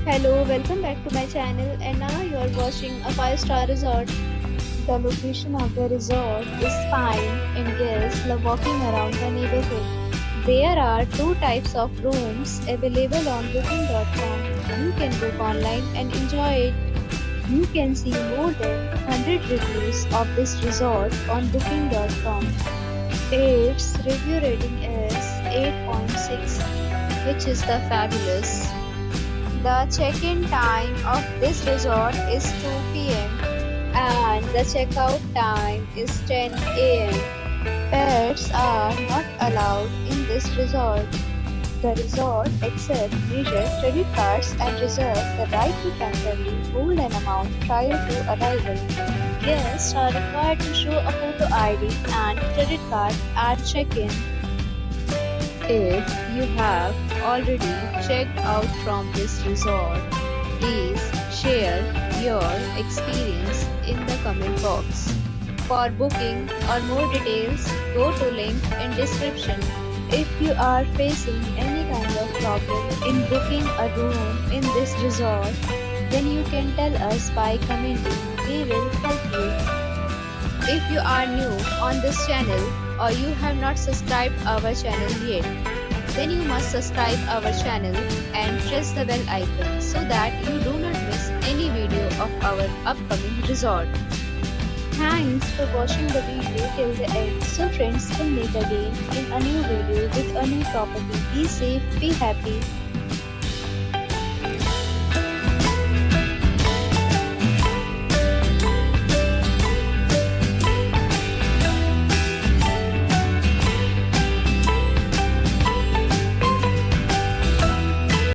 Hello, welcome back to my channel and now you are watching a 5-star resort. The location of the resort is fine and guests love walking around the neighborhood. There are two types of rooms available on booking.com. You can book online and enjoy it. You can see more than 100 reviews of this resort on booking.com. Its review rating is 8.6, which is the fabulous. The check-in time of this resort is 2 p.m. and the checkout time is 10 a.m. Pets are not allowed in this resort. The resort accepts major credit cards and reserves the right to temporarily hold an amount prior to arrival. Guests are required to show a photo ID and credit card at check-in. If you have already checked out from this resort, please share your experience in the comment box. For booking or more details, go to link in description. If you are facing any kind of problem in booking a room in this resort, then you can tell us by commenting. We will help you. If you are new on this channel or you have not subscribed our channel yet, then you must subscribe our channel and press the bell icon so that you do not miss any video of our upcoming resort. Thanks for watching the video till the end. So friends, we'll meet again in a new video with a new property. Be safe, be happy.